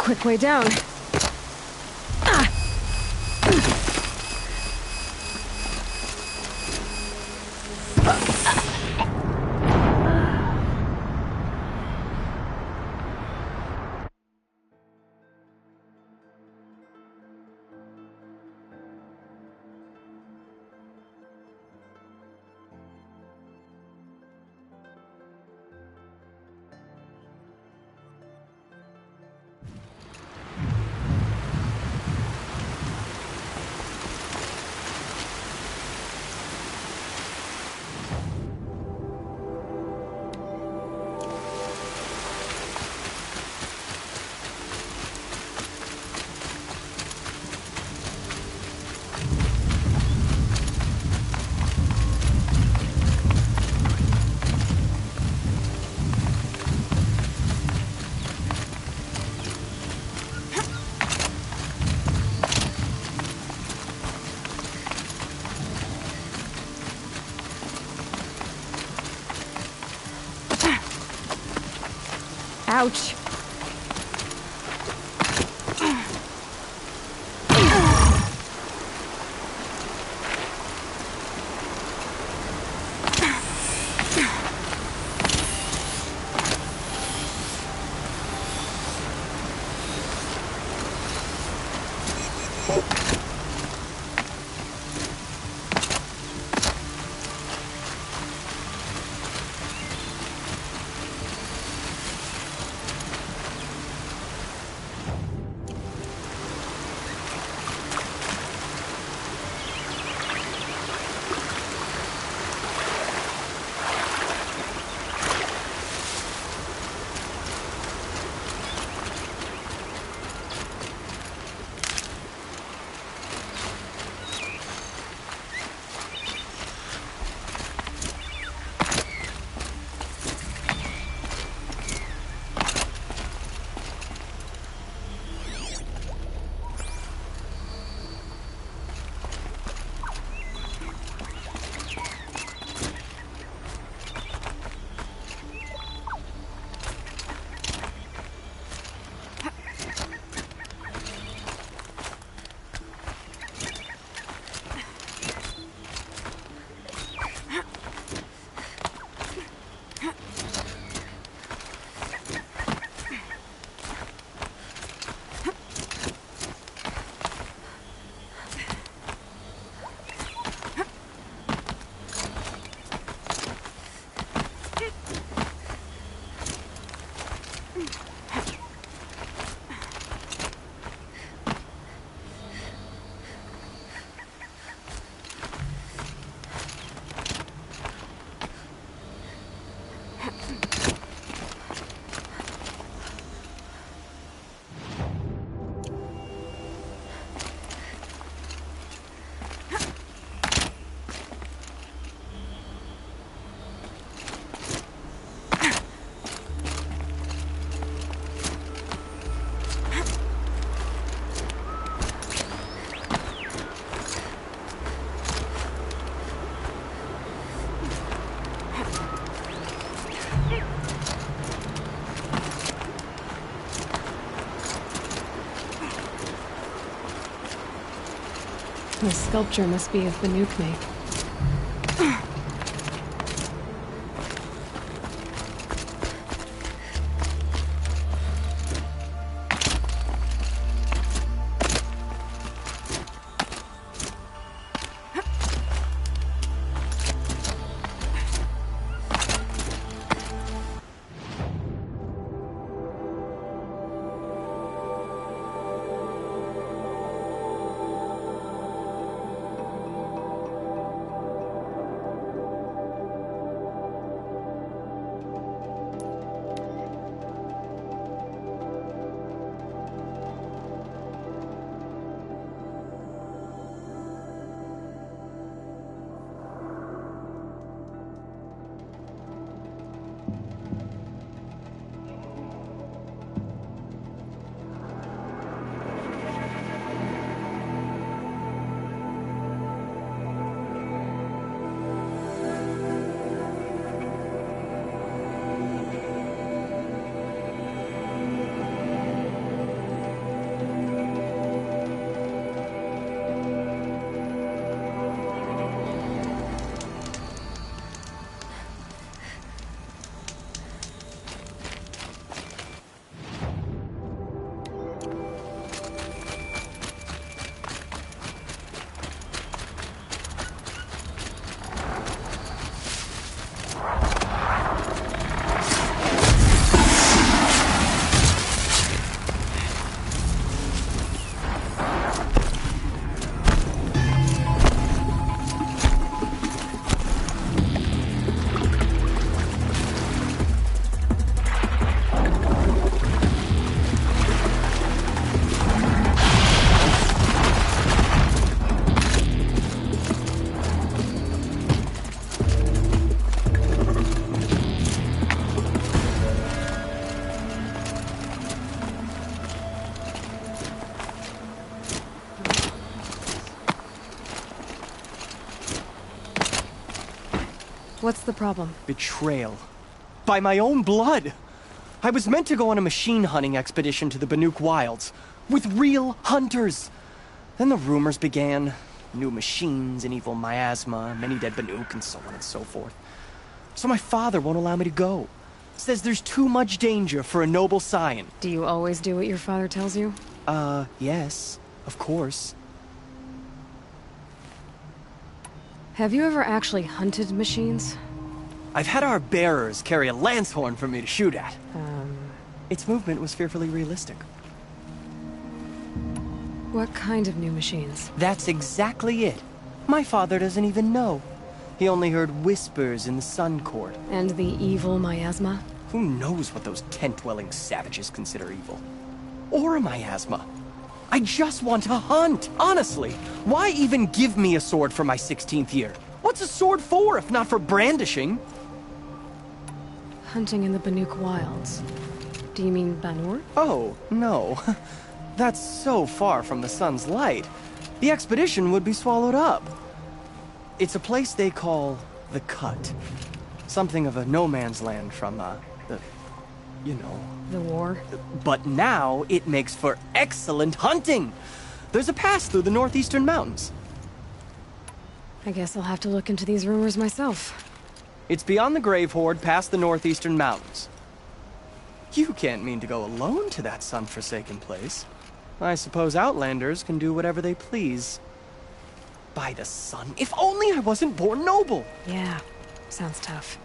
quick way down. Ouch. This sculpture must be of the Nuke make. What's the problem? Betrayal. By my own blood! I was meant to go on a machine hunting expedition to the Banuk Wilds, with real hunters. Then the rumors began. New machines, an evil miasma, many dead Banuk, and so on and so forth. So my father won't allow me to go. Says there's too much danger for a noble scion. Do you always do what your father tells you? Yes, of course. Have you ever actually hunted machines? I've had our bearers carry a lance horn for me to shoot at. Its movement was fearfully realistic. What kind of new machines? That's exactly it. My father doesn't even know. He only heard whispers in the Sun Court. And the evil miasma? Who knows what those tent-dwelling savages consider evil? Or a miasma. I just want to hunt, honestly. Why even give me a sword for my 16th year? What's a sword for, if not for brandishing? Hunting in the Banuk Wilds. Do you mean Banur? Oh, no. That's so far from the sun's light. The expedition would be swallowed up. It's a place they call the Cut. Something of a no-man's land from, The war? But now it makes for excellent hunting. There's a pass through the northeastern mountains. I guess I'll have to look into these rumors myself. It's beyond the Grave Horde, past the northeastern mountains. You can't mean to go alone to that sun-forsaken place. I suppose Outlanders can do whatever they please. By the sun, if only I wasn't born noble! Yeah, sounds tough.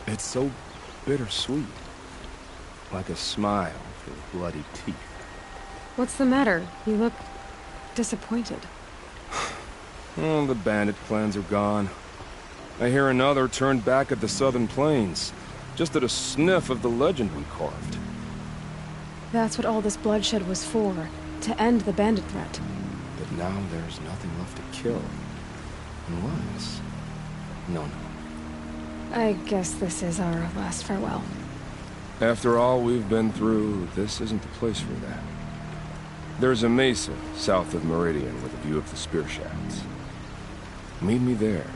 It's so bittersweet. Like a smile for bloody teeth. What's the matter? You look disappointed. Oh, the bandit clans are gone. I hear another turned back at the southern plains, just at a sniff of the legend we carved. That's what all this bloodshed was for, to end the bandit threat. But now there's nothing left to kill. Unless... No. I guess this is our last farewell. After all we've been through, this isn't the place for that. There's a mesa south of Meridian with a view of the spear shafts. Meet me there.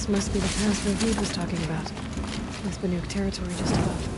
This must be the pass Ravid was talking about. With Banuk territory just above.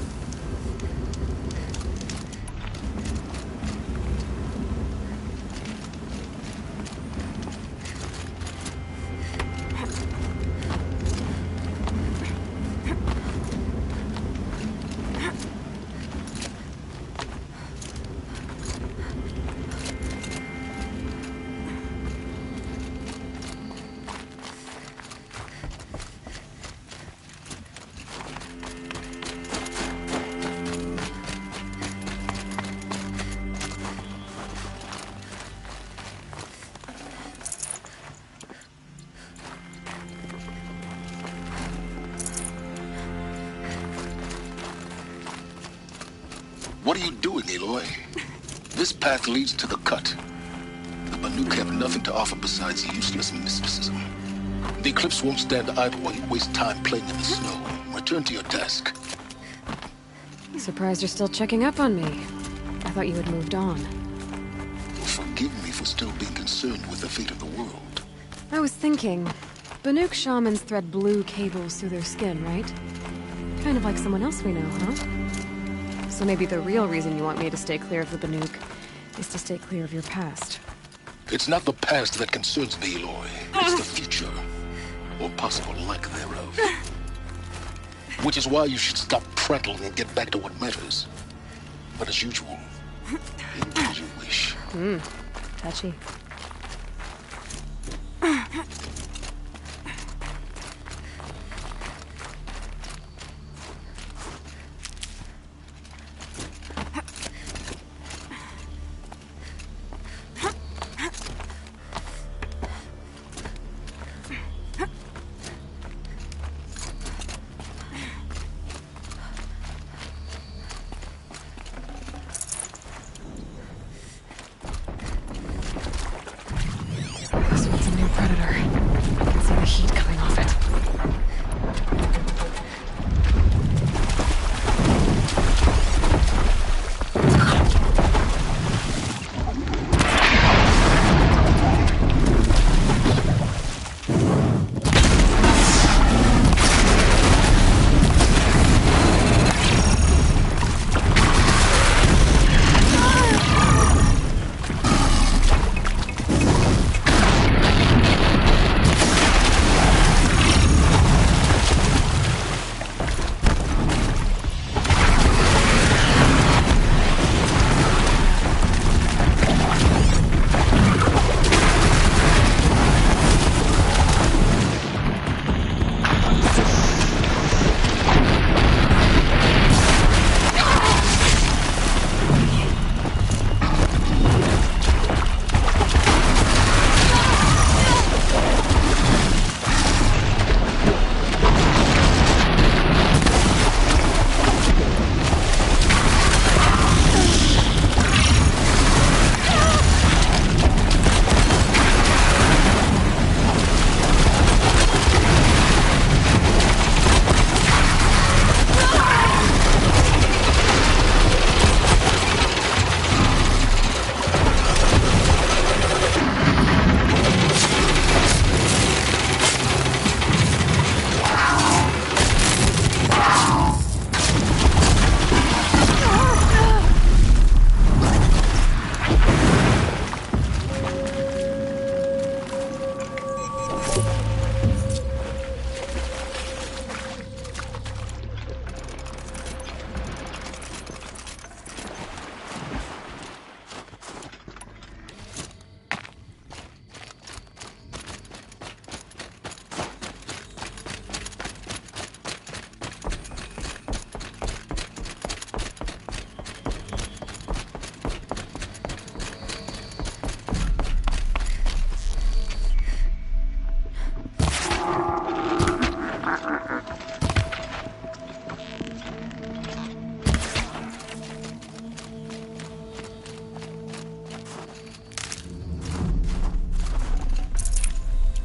What are you doing, Aloy? This path leads to the cut. The Banuk have nothing to offer besides useless mysticism. The Eclipse won't stand idle while you waste time playing in the snow. Return to your task. Surprised you're still checking up on me. I thought you had moved on. Forgive me for still being concerned with the fate of the world. I was thinking, Banuk shamans thread blue cables through their skin, right? Kind of like someone else we know, huh? So maybe the real reason you want me to stay clear of the Banuk is to stay clear of your past. It's not the past that concerns me, Aloy. It's the future. Or possible lack thereof. Which is why you should stop prattling and get back to what matters. But as usual, you do as you wish. Touchy. This one's a new predator. I can see the heat coming off it.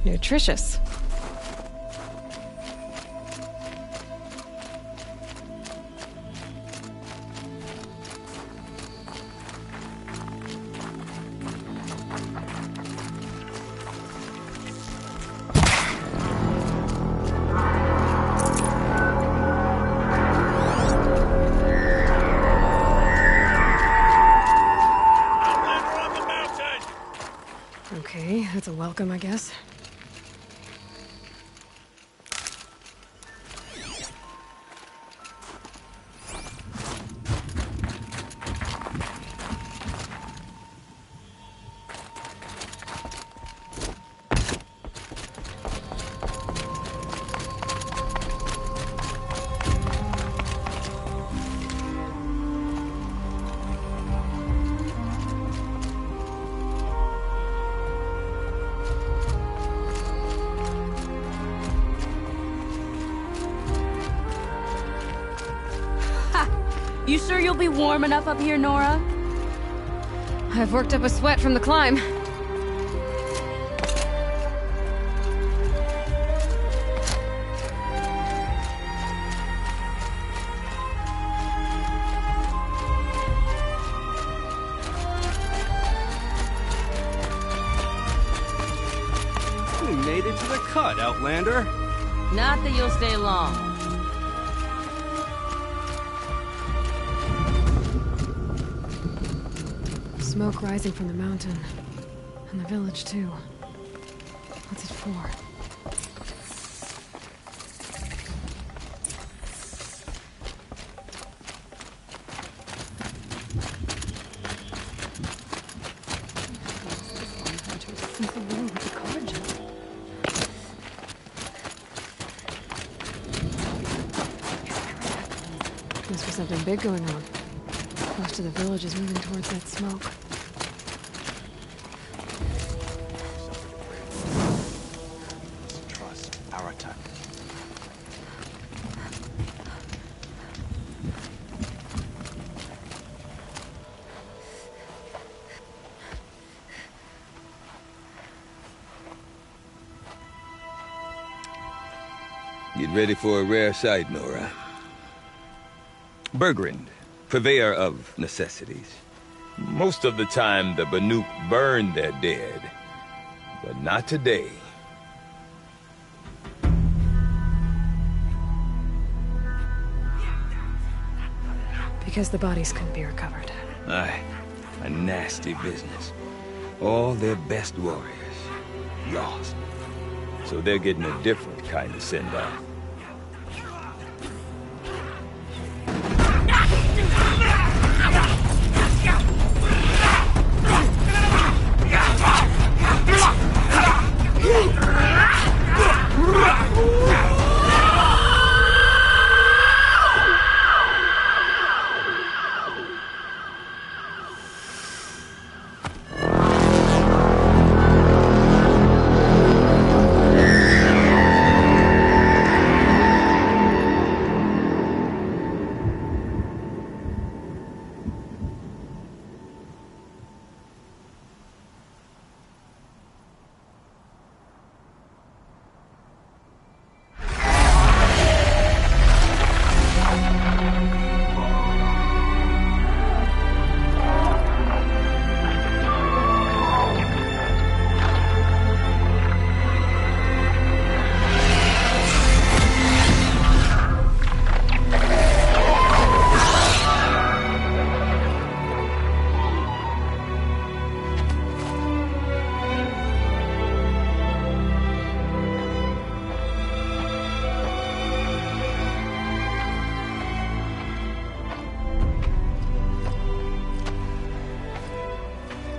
Nutritious. welcome, I guess. You sure you'll be warm enough up here, Nora? I've worked up a sweat from the climb. You made it to the cut, Outlander. Not that you'll stay long. Smoke rising from the mountain. And the village, too. What's it for? Must be something big going on. Most of the village is moving towards that smoke. Trust our attack. Get ready for a rare sight, Nora. Bergrand, purveyor of necessities. Most of the time, the Banuk burn their dead. But not today. Because the bodies couldn't be recovered. Aye, a nasty business. All their best warriors, lost. So they're getting a different kind of send-off.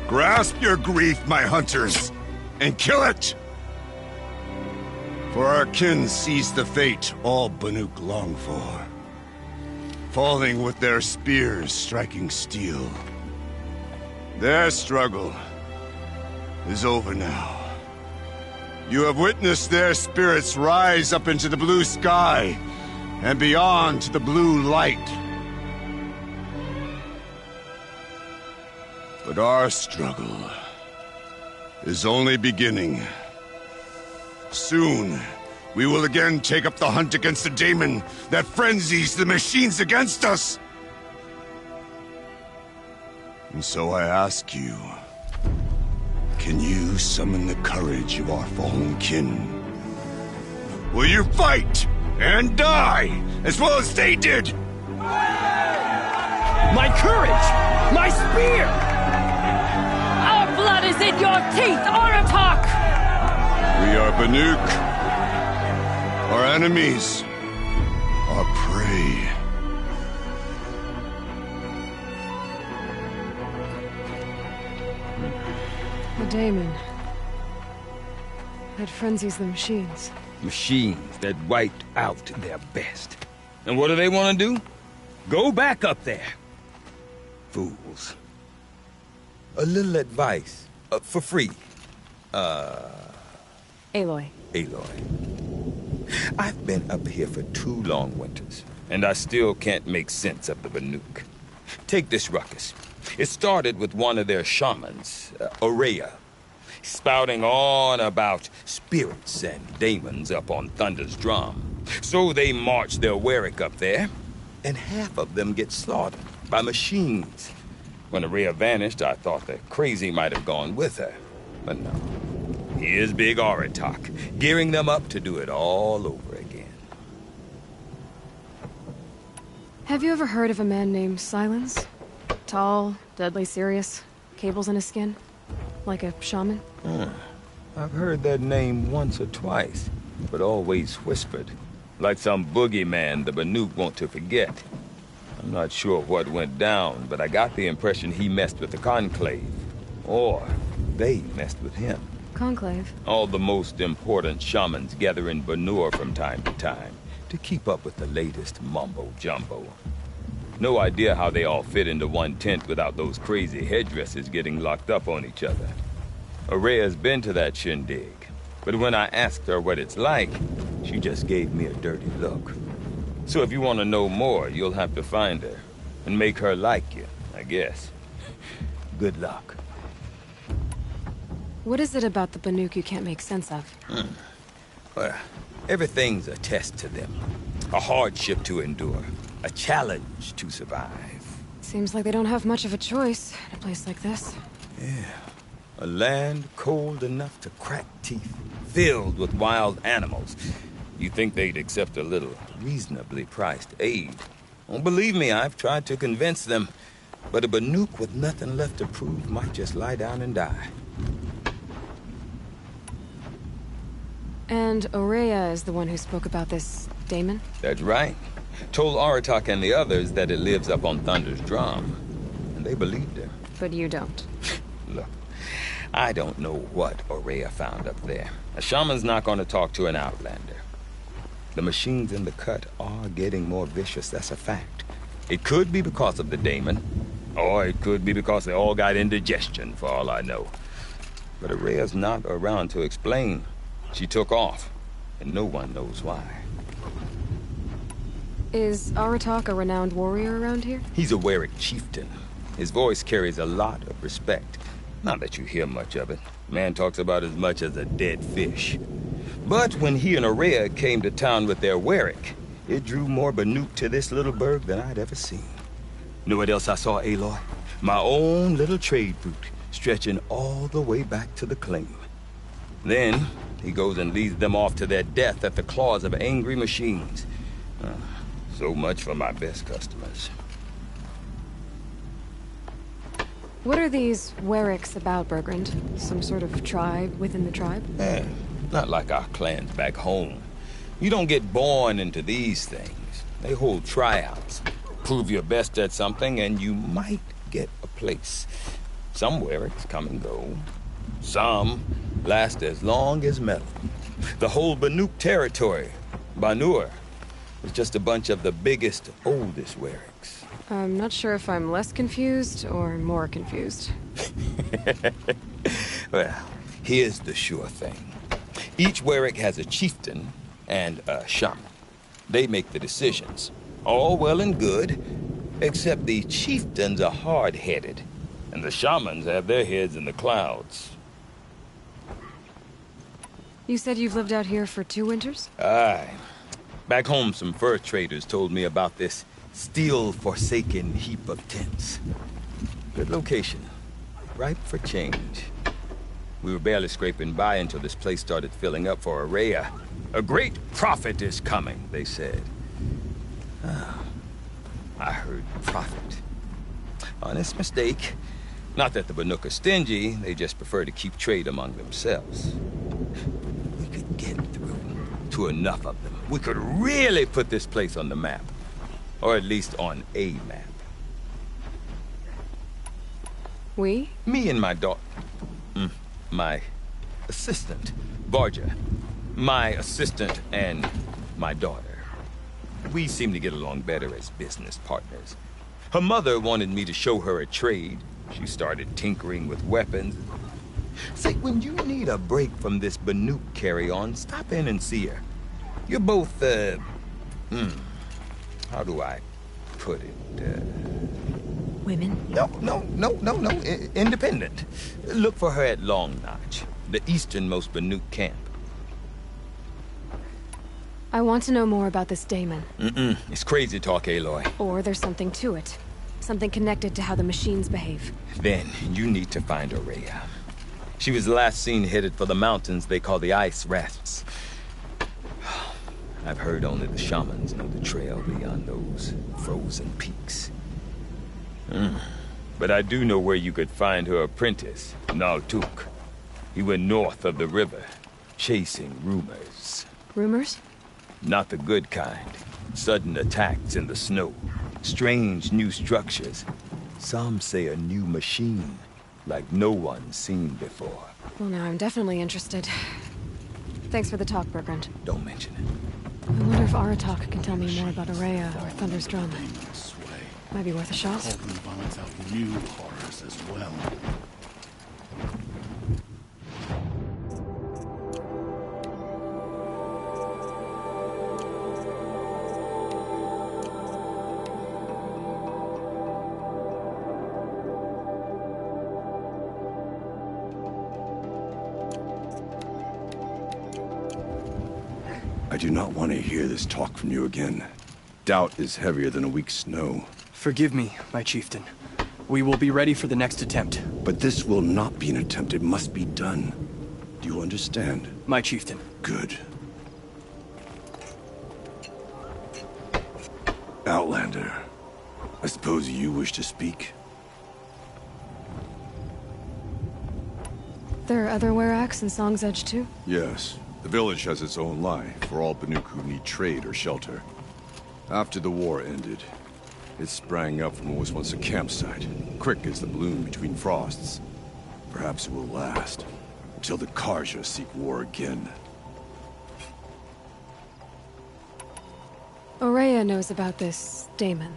Grasp your grief, my hunters, and kill it! For our kin sees the fate all Banuk long for. Falling with their spears striking steel. Their struggle is over now. You have witnessed their spirits rise up into the blue sky and beyond to the blue light. But our struggle is only beginning. Soon, we will again take up the hunt against the daemon that frenzies the machines against us. And so I ask you, can you summon the courage of our fallen kin? Will you fight and die as well as they did? My courage! My spear! Our blood is in your teeth, Oratok! We are Banuk. Our enemies are prey. The Daemon. That frenzies the machines. Machines that wiped out their best. And what do they want to do? Go back up there. Fools. A little advice. For free. Aloy. Aloy. I've been up here for 2 long winters, and I still can't make sense of the Banuk. Take this ruckus. It started with one of their shamans, Ourea, spouting on about spirits and demons up on Thunder's drum. So they march their Warwick up there, and half of them get slaughtered by machines. When Ourea vanished, I thought the crazy might have gone with her, but no. Here's Big Aratak, gearing them up to do it all over again. Have you ever heard of a man named Silence? Tall, deadly serious, cables in his skin? Like a shaman? I've heard that name once or twice, but always whispered. Like some boogeyman the Banuk want to forget. I'm not sure what went down, but I got the impression he messed with the Conclave. Or they messed with him. Conclave? All the most important shamans gather in Banur from time to time to keep up with the latest mumbo-jumbo. No idea how they all fit into one tent without those crazy headdresses getting locked up on each other. Ourea's been to that shindig, but when I asked her what it's like, she just gave me a dirty look. So if you want to know more, you'll have to find her and make her like you, I guess. Good luck. What is it about the Banuk you can't make sense of? Well, everything's a test to them. A hardship to endure. A challenge to survive. Seems like they don't have much of a choice in a place like this. Yeah. A land cold enough to crack teeth, filled with wild animals. You'd think they'd accept a little reasonably priced aid. Well, believe me, I've tried to convince them. But a Banuk with nothing left to prove might just lie down and die. And Ourea is the one who spoke about this Daemon? That's right. Told Aratak and the others that it lives up on Thunder's drum. And they believed her. But you don't. Look, I don't know what Ourea found up there. A shaman's not going to talk to an outlander. The machines in the cut are getting more vicious, that's a fact. It could be because of the Daemon, or it could be because they all got indigestion, for all I know. But Ourea's not around to explain. She took off, and no one knows why. Is Aratak a renowned warrior around here? He's a Warwick chieftain. His voice carries a lot of respect. Not that you hear much of it. Man talks about as much as a dead fish. But when he and Ourea came to town with their Warwick, it drew more Banuk to this little burg than I'd ever seen. Know what else I saw, Aloy? My own little trade route, stretching all the way back to the claim. Then, he goes and leads them off to their death at the claws of angry machines. So much for my best customers. What are these Warwicks about, Bergrand? Some sort of tribe within the tribe? Not like our clans back home. You don't get born into these things. They hold tryouts. Prove your best at something and you might get a place. Some Warwicks come and go. Some last as long as metal. The whole Banuk territory, Banur, is just a bunch of the biggest, oldest Warwicks. I'm not sure if I'm less confused or more confused. Well, here's the sure thing. Each Warwick has a chieftain and a shaman. They make the decisions. All well and good, except the chieftains are hard-headed, and the shamans have their heads in the clouds. You said you've lived out here for 2 winters? Aye. Back home, some fur traders told me about this steel-forsaken heap of tents. Good location. Ripe for change. We were barely scraping by until this place started filling up for Ourea. A great prophet is coming, they said. I heard prophet. Honest mistake. Not that the Banuk are stingy, they just prefer to keep trade among themselves. get through to enough of them, we could really put this place on the map. Or at least on a map. We? Me and my daughter. My assistant, Barja. My assistant and my daughter. We seem to get along better as business partners. Her mother wanted me to show her a trade. She started tinkering with weapons. Say, when you need a break from this Banuk carry-on, stop in and see her. You're both, how do I put it, Women? No. Independent. Look for her at Long Notch, the easternmost Banuk camp. I want to know more about this Damon. It's crazy talk, Aloy. Or there's something to it. Something connected to how the machines behave. Then you need to find Ourea. She was last seen headed for the mountains they call the Ice Rafts. I've heard only the shamans know the trail beyond those frozen peaks. But I do know where you could find her apprentice, Naltuk. He went north of the river, chasing rumors. Rumors? Not the good kind. Sudden attacks in the snow. Strange new structures. Some say a new machine, like no one's seen before. Well, now I'm definitely interested. Thanks for the talk, Bergrand. Don't mention it. I wonder if Aratak can tell me more about Ourea or Thunder's drum. Might be worth a shot. Holden vomits out new horrors as well. I do not want to hear this talk from you again. Doubt is heavier than a week's snow. Forgive me, my chieftain. We will be ready for the next attempt. But this will not be an attempt. It must be done. Do you understand? My chieftain. Good. Outlander, I suppose you wish to speak? There are other Weraks in Song's Edge too? Yes. The village has its own life for all Banuk who need trade or shelter. After the war ended, it sprang up from what was once a campsite, quick as the bloom between frosts. Perhaps it will last, until the Karja seek war again. Ourea knows about this Damon.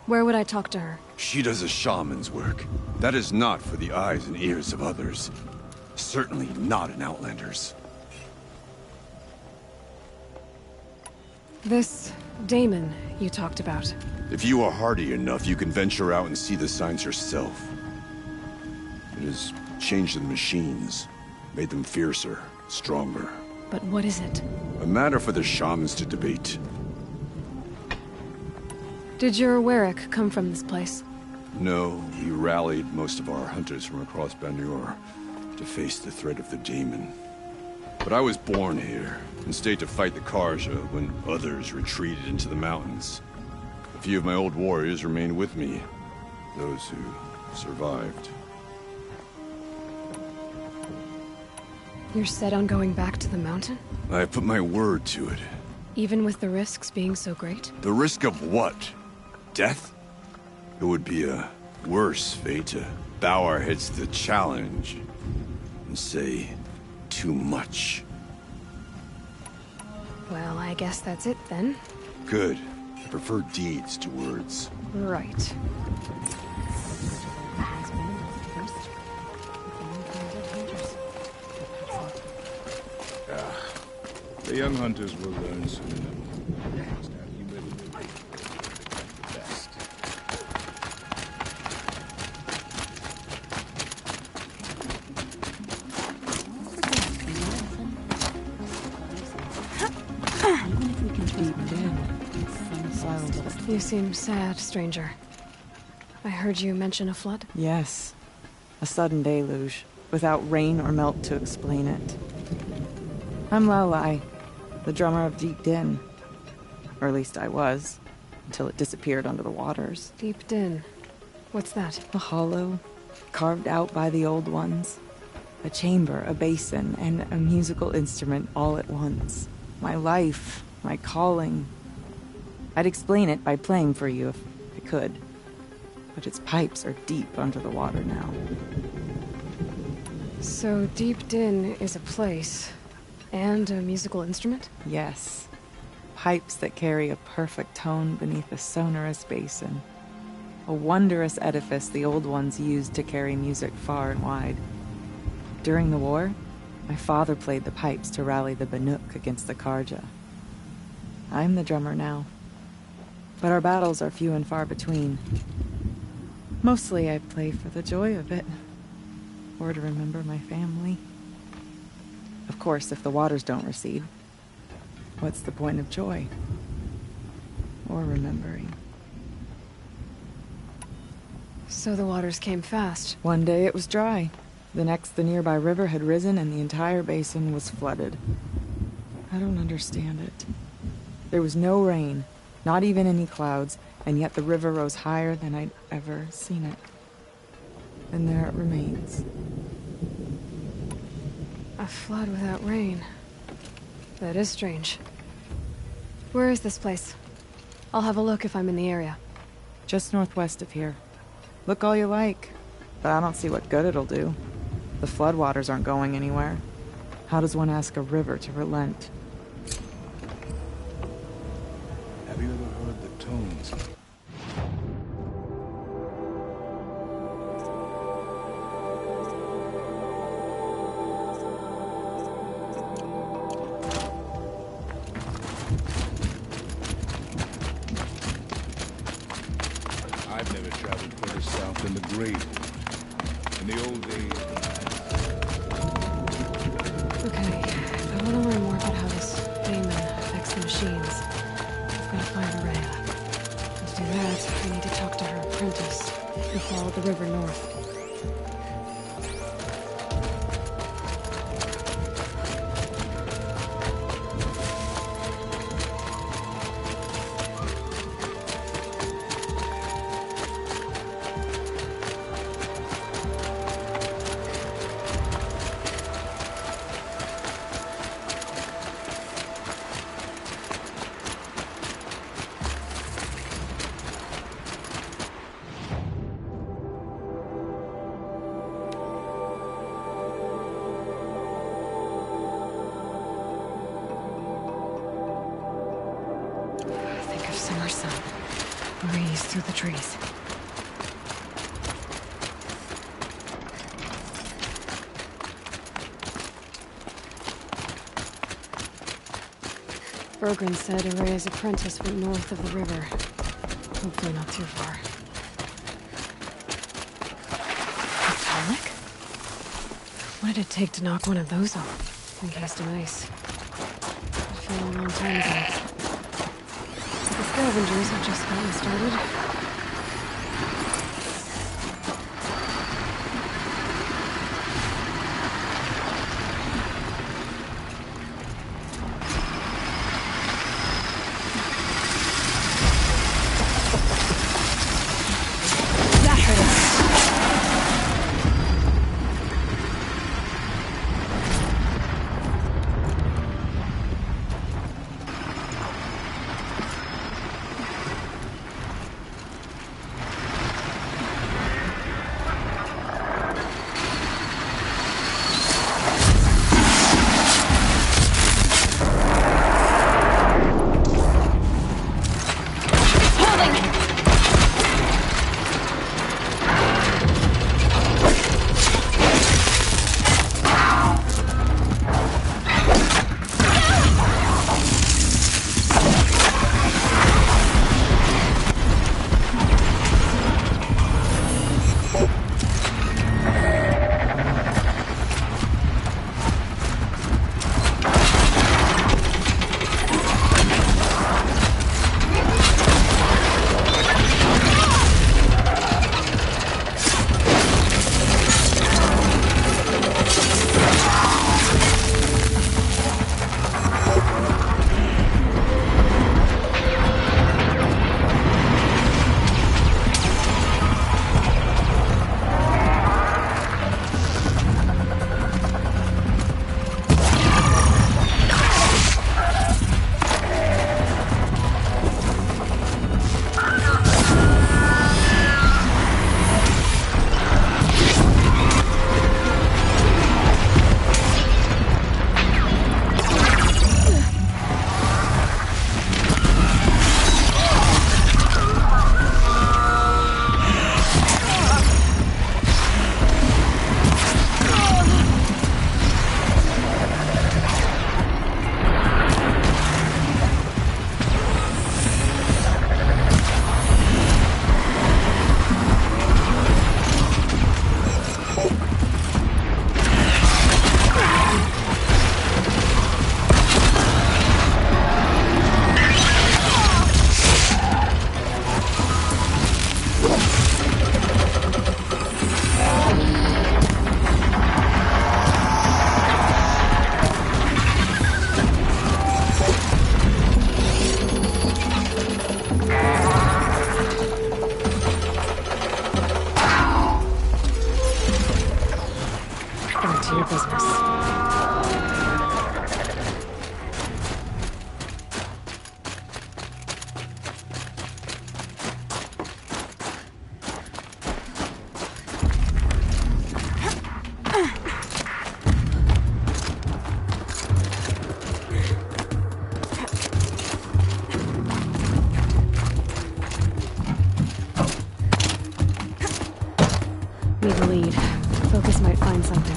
Where would I talk to her? She does a shaman's work. That is not for the eyes and ears of others. Certainly not an Outlander's. This Damon you talked about. If you are hardy enough, you can venture out and see the signs yourself. It has changed the machines, made them fiercer, stronger. But what is it? A matter for the shamans to debate. Did your Werak come from this place? No, we rallied most of our hunters from across Banur to face the threat of the Damon. But I was born here, and stayed to fight the Karja when others retreated into the mountains. A few of my old warriors remained with me, those who survived. You're set on going back to the mountain? I have put my word to it. Even with the risks being so great? The risk of what? Death? It would be a worse fate to bow our heads to the challenge and say too much. Well, I guess that's it then. Good. I prefer deeds to words. Right. The young hunters will learn soon enough. You better do the best. You seem sad, stranger. I heard you mention a flood? Yes. A sudden deluge, without rain or melt to explain it. I'm Laolai, the drummer of Deep Din. Or at least I was, until it disappeared under the waters. Deep Din. What's that? A hollow, carved out by the Old Ones. A chamber, a basin, and a musical instrument all at once. My life, my calling. I'd explain it by playing for you if I could. But its pipes are deep under the water now. So Deep Din is a place, and a musical instrument? Yes. Pipes that carry a perfect tone beneath a sonorous basin. A wondrous edifice the old ones used to carry music far and wide. During the war, my father played the pipes to rally the Banuk against the Karja. I'm the drummer now. But our battles are few and far between. Mostly I play for the joy of it. Or to remember my family. Of course, if the waters don't recede, what's the point of joy? Or remembering? So the waters came fast. One day it was dry. The next, the nearby river had risen and the entire basin was flooded. I don't understand it. There was no rain, not even any clouds, and yet the river rose higher than I'd ever seen it. And there it remains. A flood without rain. That is strange. Where is this place? I'll have a look if I'm in the area. Just northwest of here. Look all you like, but I don't see what good it'll do. The floodwaters aren't going anywhere. How does one ask a river to relent? Have you ever heard the tones? I've never traveled further south than the Great. In the old days. Okay, if I want to learn more about how this Daemon affects the machines, I've got to find Araya. And to do that, I need to talk to her apprentice, who followed the river north. Summer sun, breeze through the trees. Bergren said Araya's apprentice went north of the river. Hopefully not too far. A phallic? What did it take to knock one of those off? Encased in ice. It fell a long time ago. The scavengers have just gotten started. to your business. Need a lead. Focus might find something.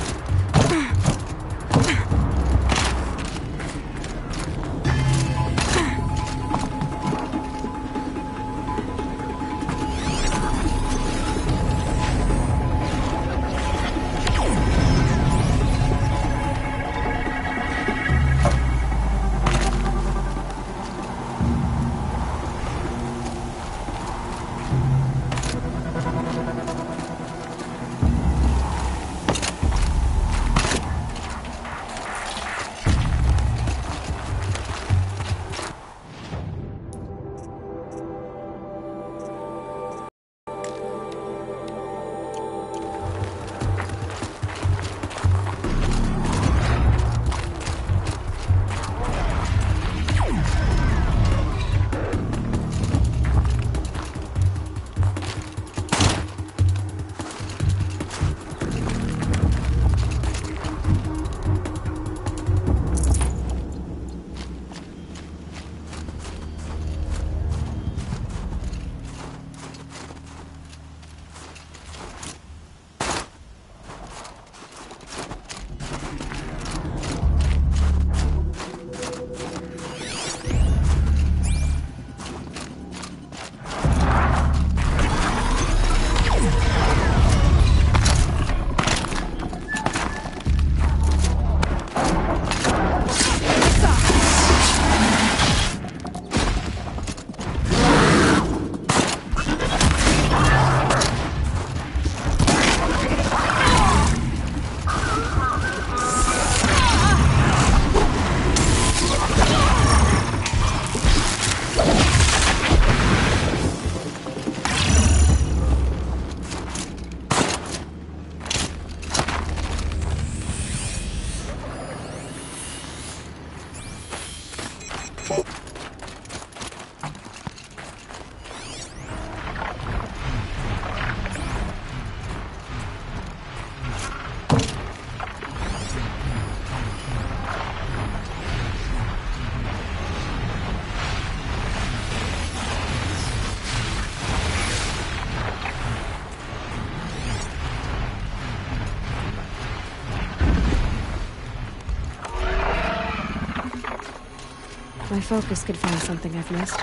My focus could find something I've missed.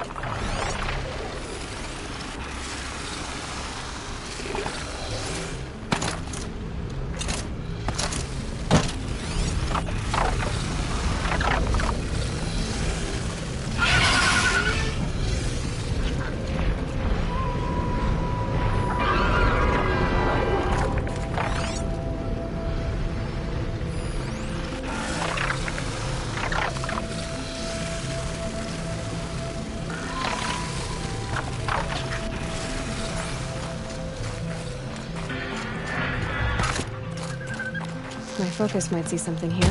My focus might see something here.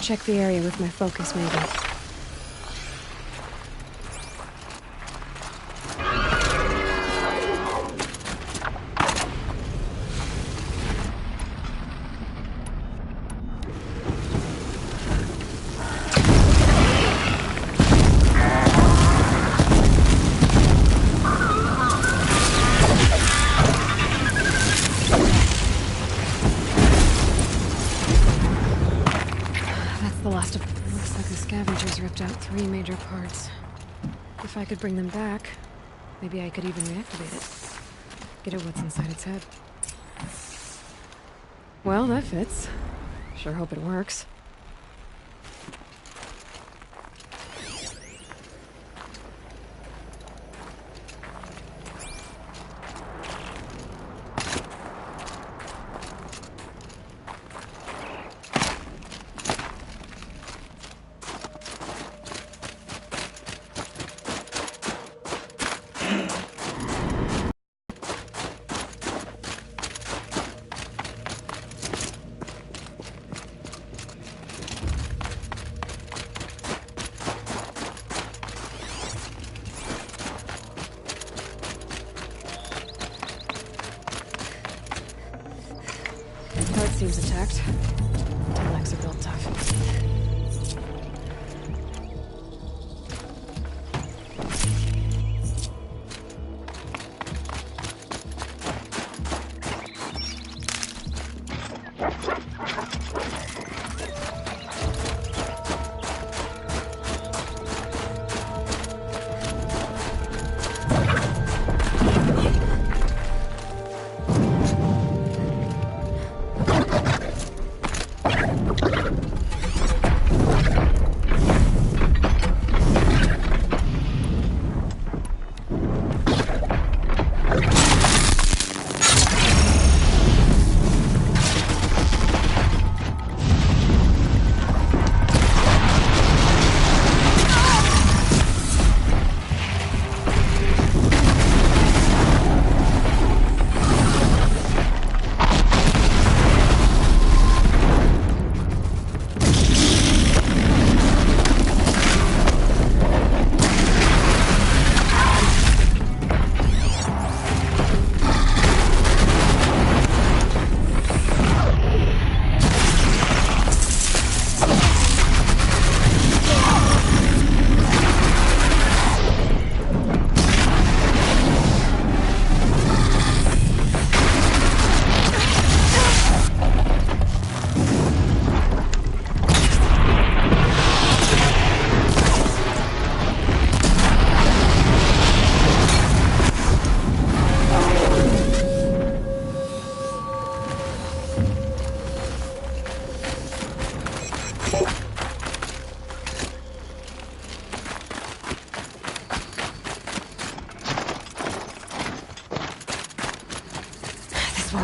check the area with my focus, maybe. Looks like the scavengers ripped out 3 major parts. If I could bring them back, maybe I could even reactivate it. Get at what's inside its head. Well, that fits. Sure hope it works. Heart seems attacked. My legs are built tough.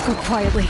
Go quietly.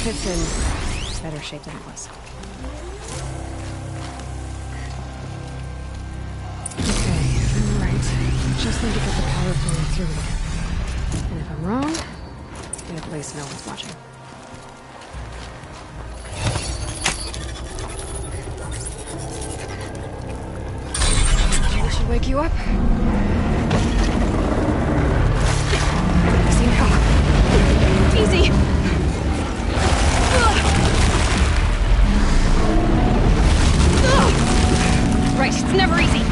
fits in better shape than it was. Okay, I'm right. Just need to get the power flowing through here. And if I'm wrong, in a place no one's watching. Maybe I should wake you up. Easy now. Easy! Right, it's never easy.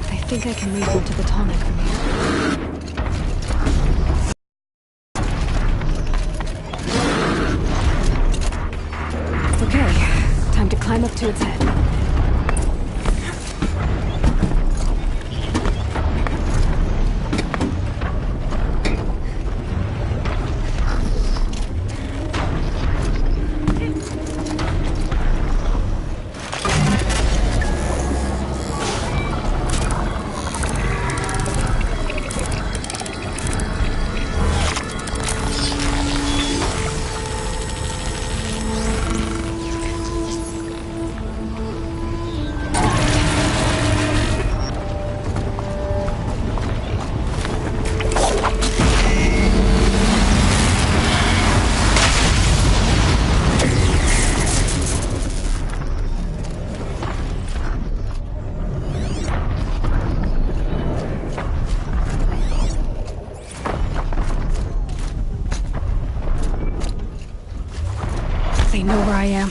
I think I can lead them to the tonic from here. Okay, time to climb up to its head. They know where I am.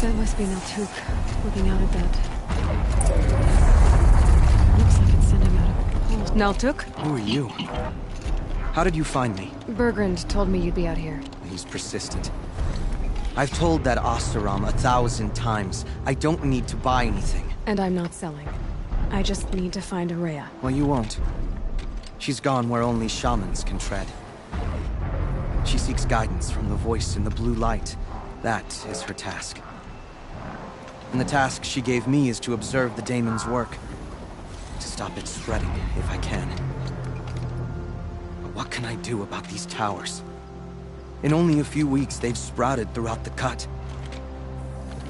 That must be Naltuk, looking out at that. Looks like it's sending out a pulse. Naltuk? Who are you? How did you find me? Bergrand told me you'd be out here. He's persistent. I've told that Oseram 1,000 times. I don't need to buy anything. And I'm not selling. I just need to find Araya. Well, you won't. She's gone where only shamans can tread. She seeks guidance from the voice in the blue light. That is her task. And the task she gave me is to observe the daemon's work. To stop it spreading, if I can. But what can I do about these towers? In only a few weeks, they've sprouted throughout the cut.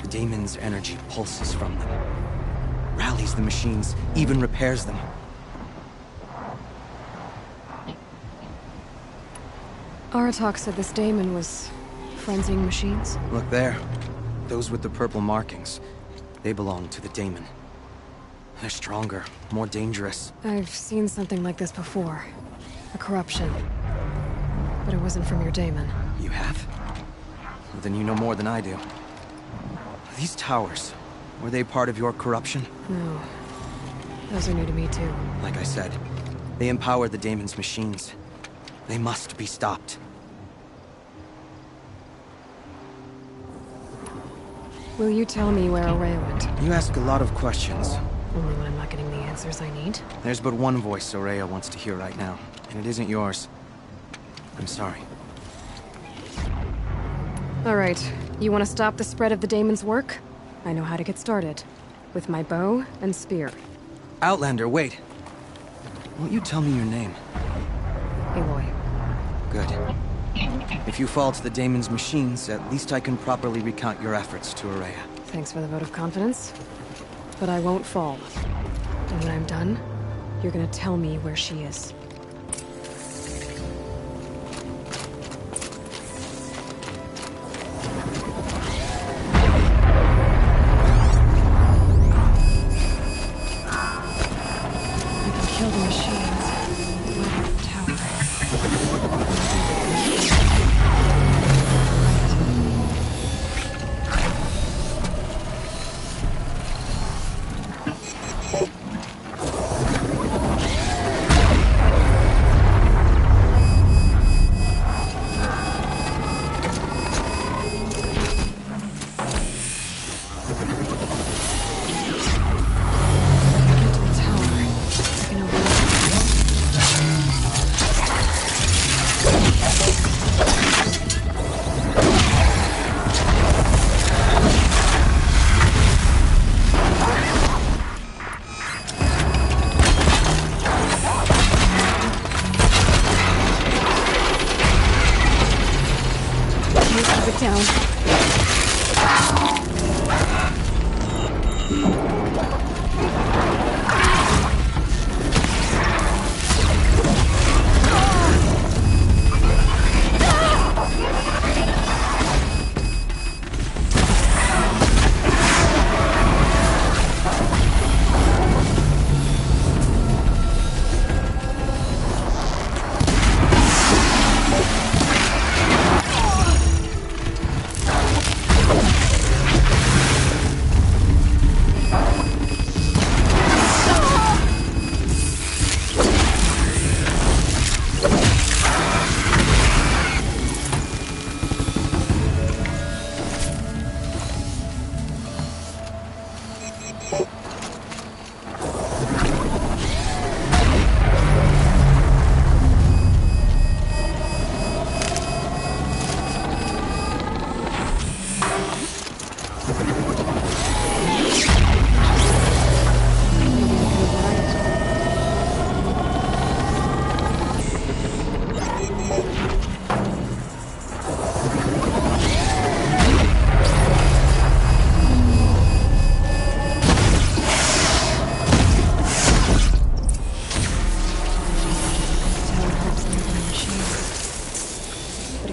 The daemon's energy pulses from them. Rallies the machines, even repairs them. Aratak said this daemon was frenzying machines. Look there. Those with the purple markings, they belong to the Daemon. They're stronger, more dangerous. I've seen something like this before. A corruption. But it wasn't from your Daemon. You have? Well, then you know more than I do. These towers, were they part of your corruption? No. Those are new to me, too. Like I said, they empower the Daemon's machines. They must be stopped. Will you tell me where Ourea went? You ask a lot of questions. Only when I'm not getting the answers I need. There's but one voice Ourea wants to hear right now, and it isn't yours. I'm sorry. All right. You want to stop the spread of the Daemon's work? I know how to get started. With my bow and spear. Outlander, wait. Won't you tell me your name? Aloy. Good. If you fall to the Daemon's machines, at least I can properly recount your efforts to Ourea. Thanks for the vote of confidence. But I won't fall. And when I'm done, you're gonna tell me where she is. I can kill the machines. Light up the tower.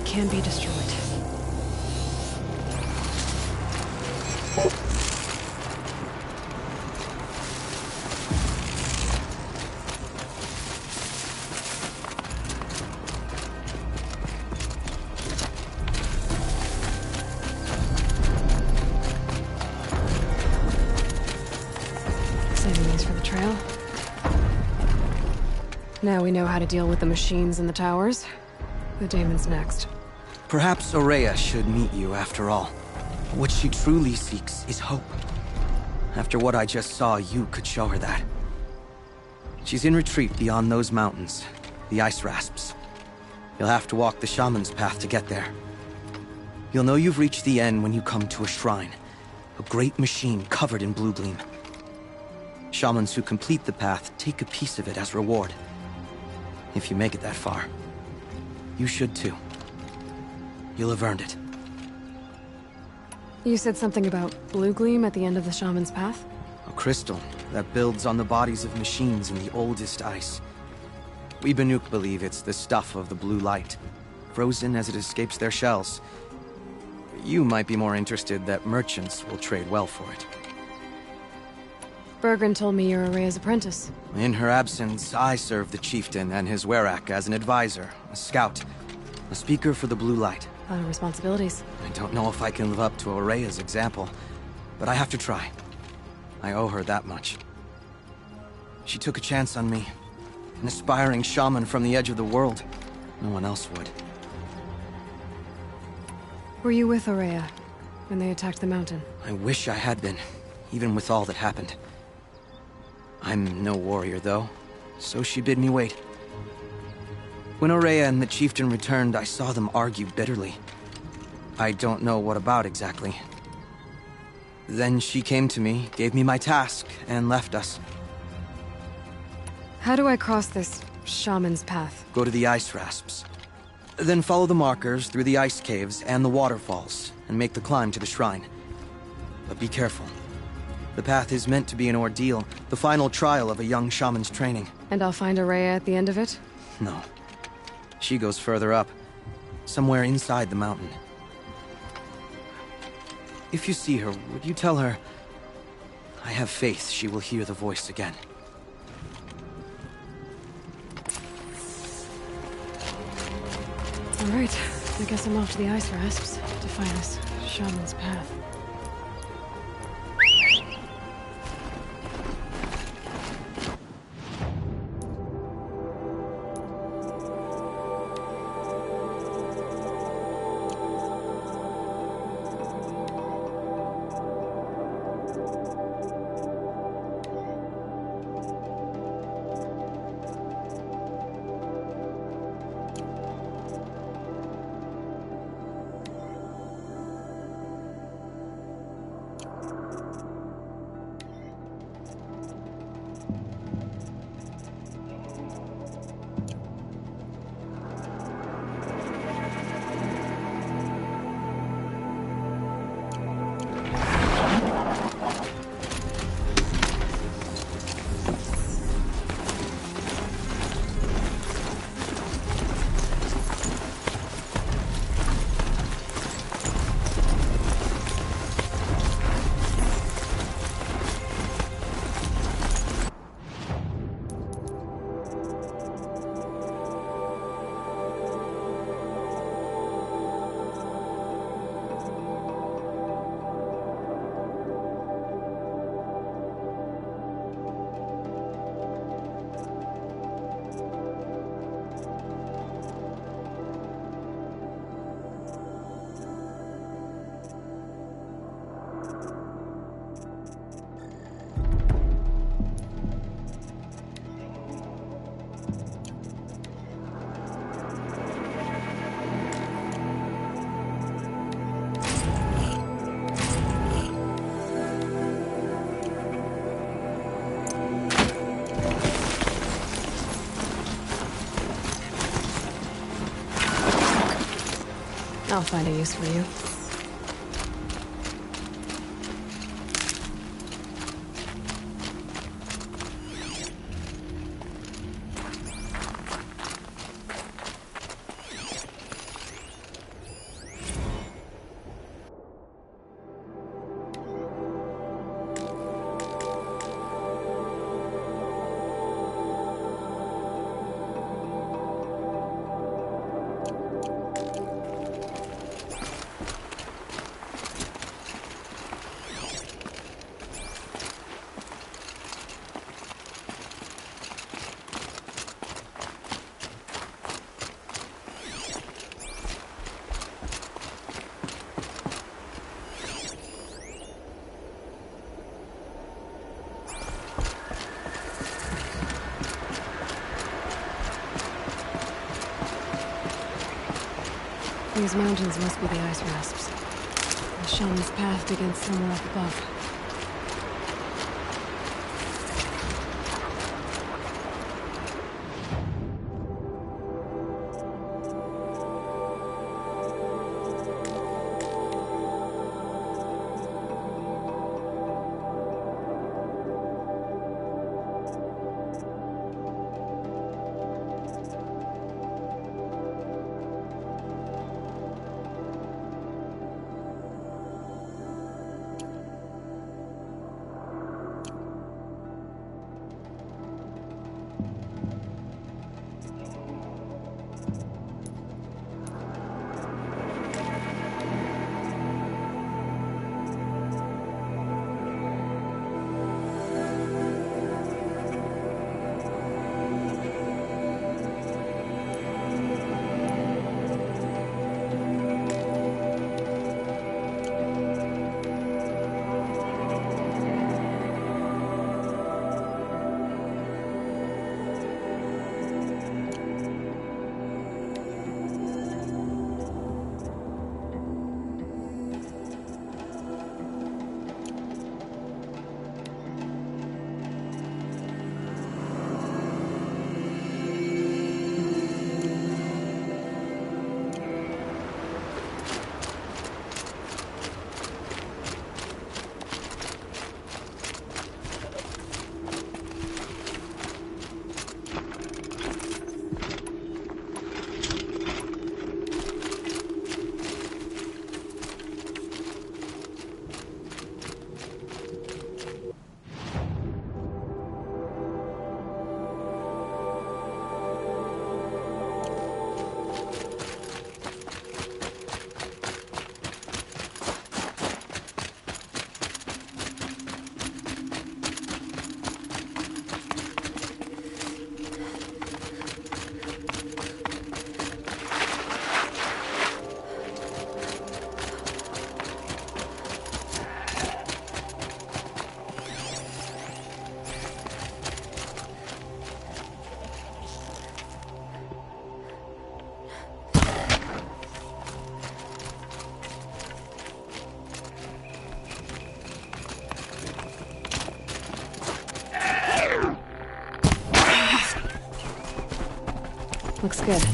Can be destroyed. Saving these for the trail. Now we know how to deal with the machines in the towers. The Daemon's next. Perhaps Ourea should meet you after all. What she truly seeks is hope. After what I just saw, you could show her that. She's in retreat beyond those mountains, the ice rasps. You'll have to walk the shaman's path to get there. You'll know you've reached the end when you come to a shrine, a great machine covered in blue gleam. Shamans who complete the path take a piece of it as reward. If you make it that far, you should too. You'll have earned it. You said something about blue gleam at the end of the shaman's path? A crystal that builds on the bodies of machines in the oldest ice. We Banuk believe it's the stuff of the blue light, frozen as it escapes their shells. You might be more interested that merchants will trade well for it. Bergren told me you're Araya's apprentice. In her absence, I serve the chieftain and his werak as an advisor, a scout, a speaker for the Blue Light. A lot of responsibilities. I don't know if I can live up to Araya's example, but I have to try. I owe her that much. She took a chance on me. An aspiring shaman from the edge of the world. No one else would. Were you with Araya when they attacked the mountain? I wish I had been, even with all that happened. I'm no warrior, though, so she bid me wait. When Araya and the chieftain returned, I saw them argue bitterly. I don't know what about exactly. Then she came to me, gave me my task, and left us. How do I cross this shaman's path? Go to the ice rasps. Then follow the markers through the ice caves and the waterfalls, and make the climb to the shrine. But be careful. The path is meant to be an ordeal, the final trial of a young shaman's training. And I'll find Araya at the end of it? No. She goes further up, somewhere inside the mountain. If you see her, would you tell her... I have faith she will hear the voice again. All right, I guess I'm off to the ice rasps to find this shaman's path. I'll find a use for you. These mountains must be the ice rasps. The shaman's path begins somewhere up above. Looks good.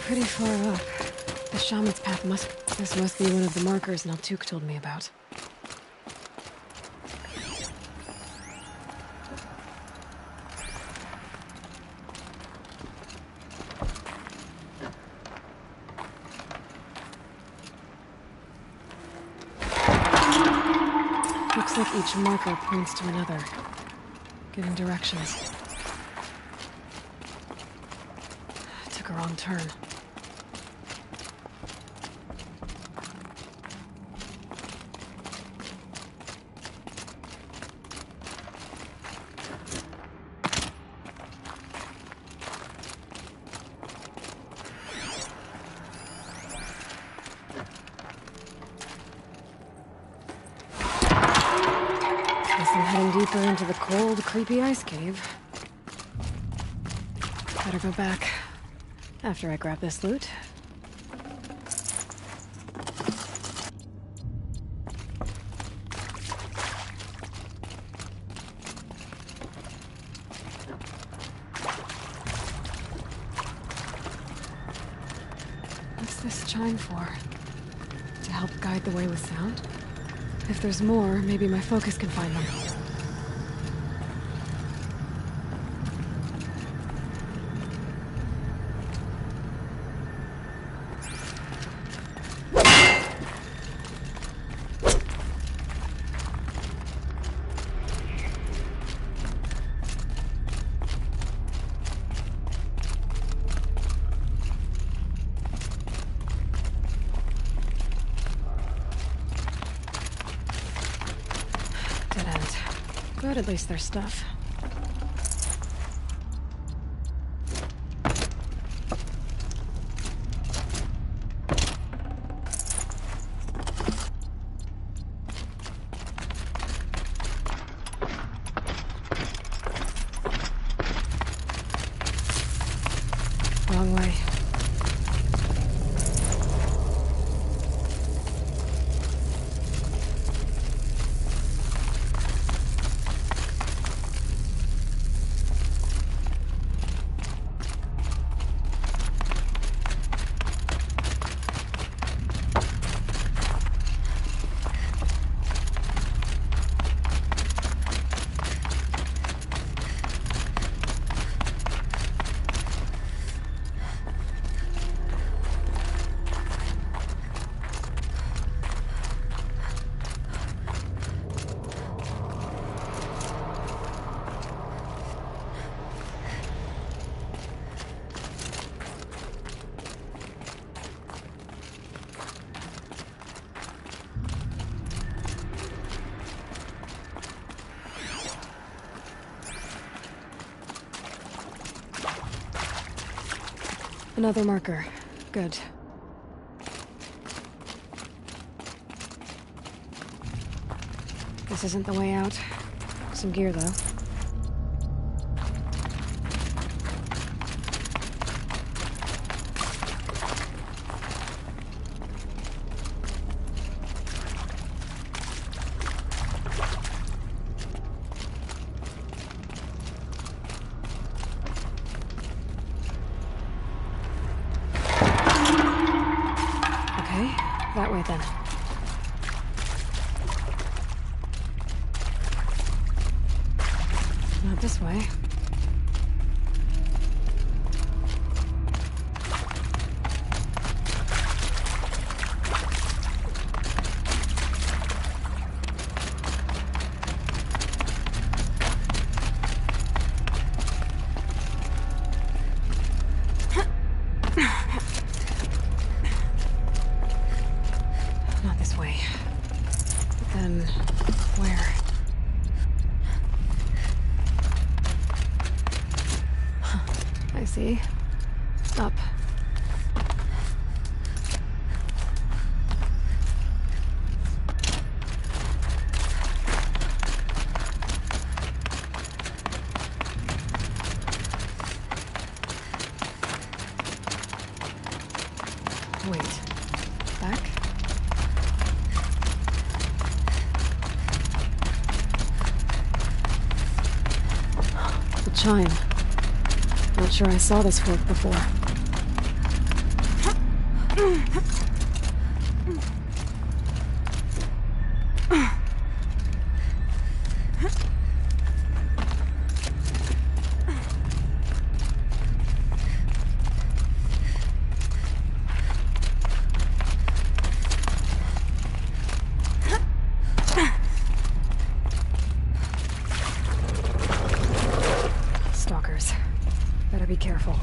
Pretty far up. The shaman's path This must be one of the markers Naltuk told me about. Looks like each marker points to another, giving directions. Took a wrong turn. Deeper into the cold, creepy ice cave. Better go back after I grab this loot. What's this chime for? To help guide the way with sound? If there's more, maybe my focus can find them. But at least there's stuff. Wrong way. Another marker. Good. This isn't the way out. Some gear, though. Okay, that way then. Not this way. Not this way. Then where? I see. Up. Wait. Back? The chime. Not sure I saw this fork before. Stalkers. Better be careful.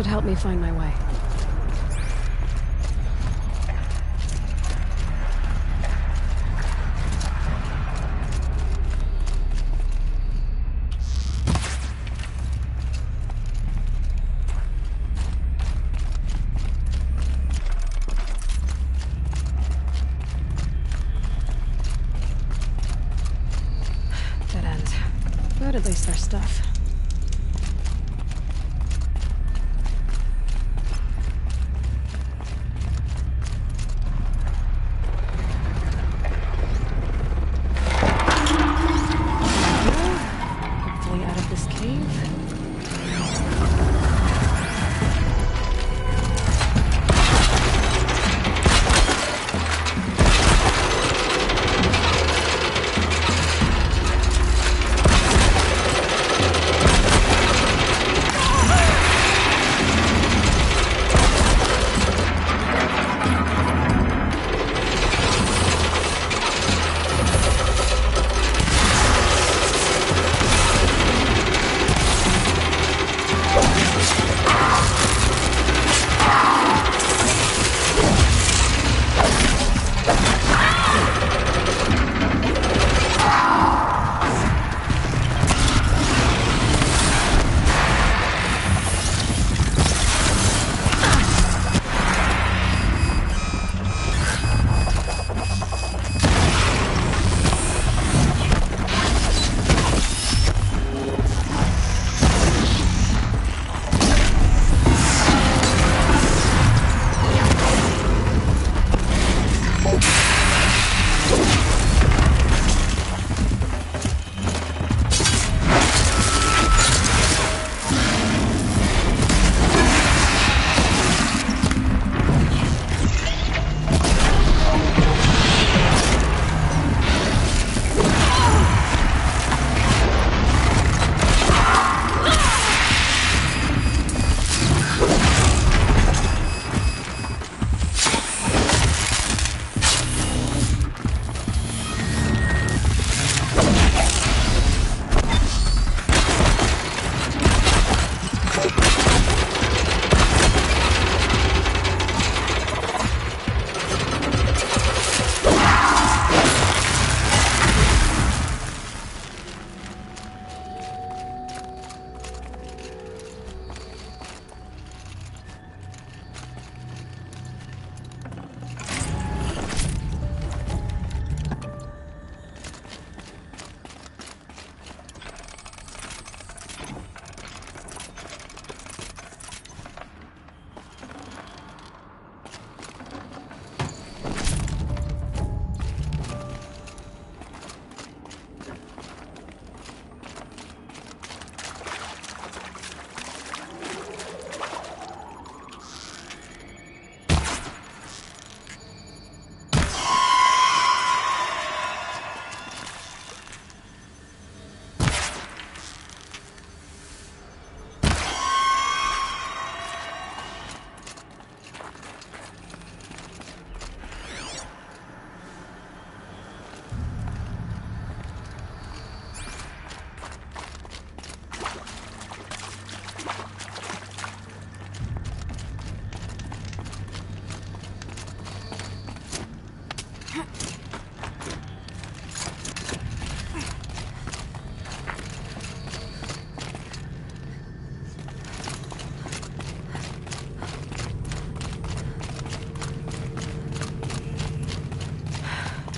should help me find my way. Dead end. But at least there's stuff. Hopefully out of this cave.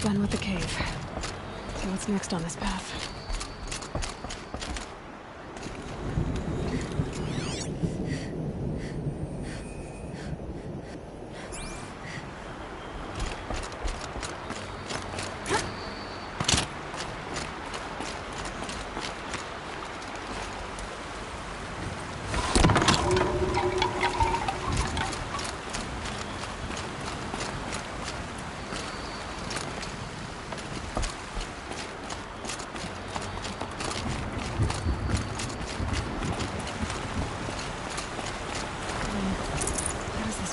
Done with the cave. See what's next on this path.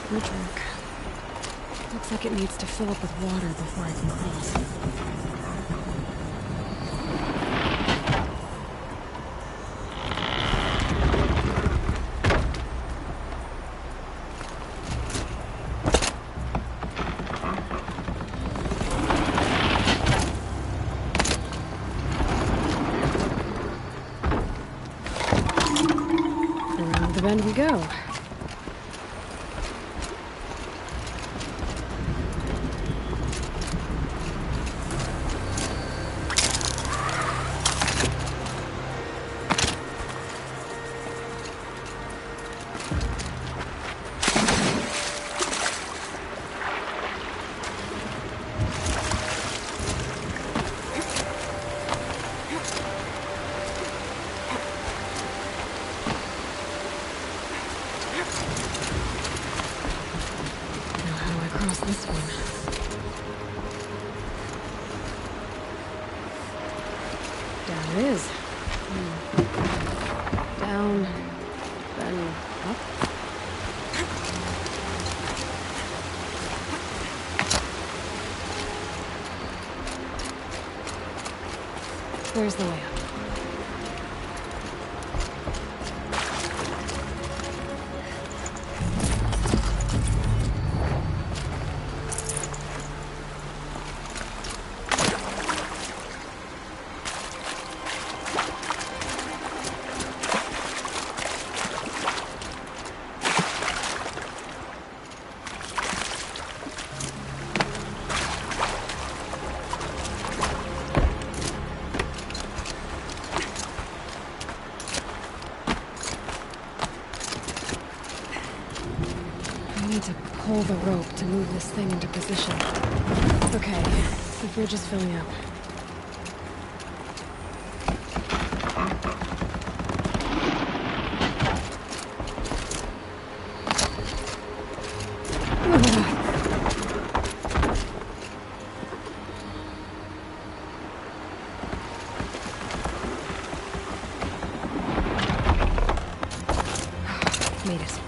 Bridge work. Looks like it needs to fill up with water before I can cross. we go. This one. Down it is. Down, then up. There's the way up. Pull the rope to move this thing into position. Okay, the bridge is filling up. Made it.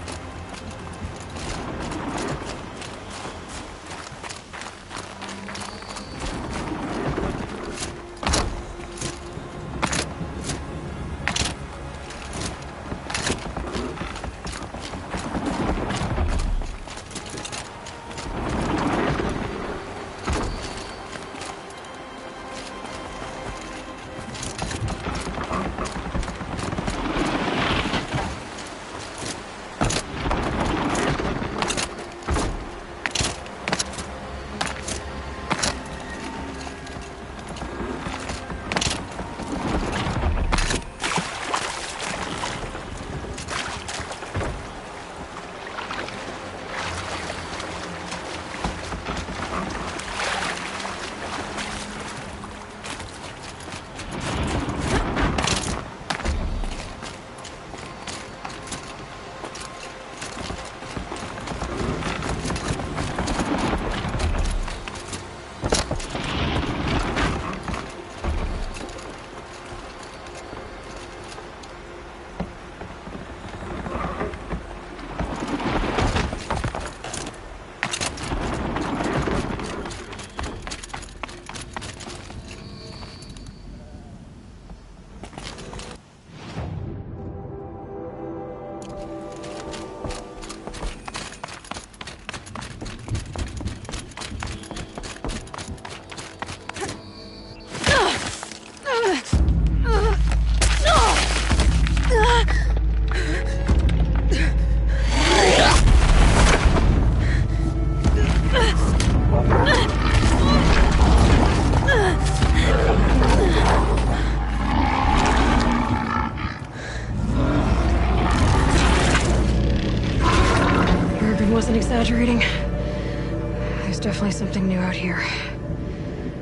Wasn't exaggerating. There's definitely something new out here.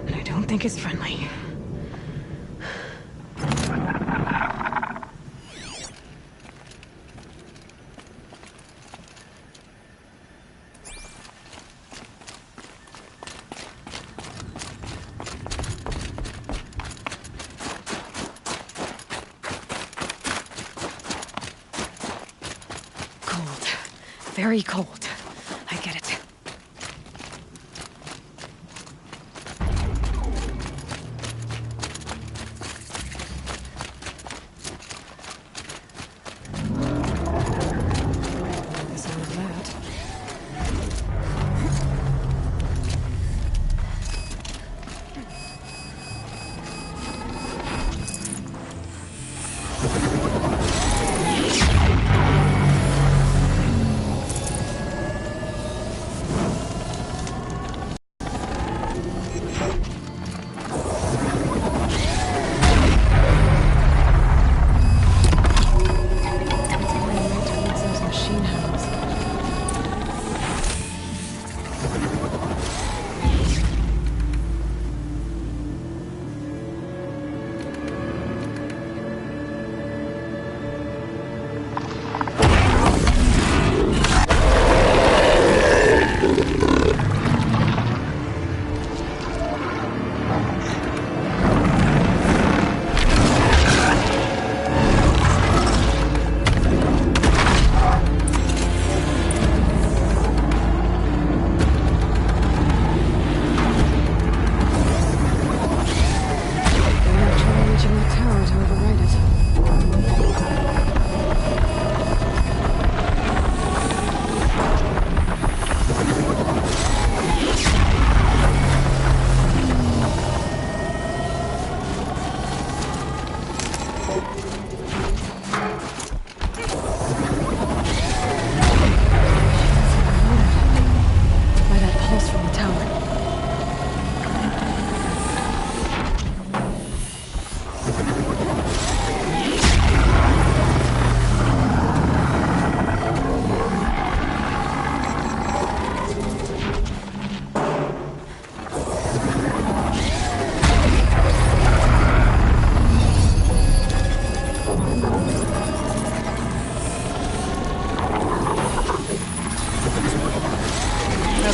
And I don't think it's friendly. Cold. Very cold. I get it. The sound of that.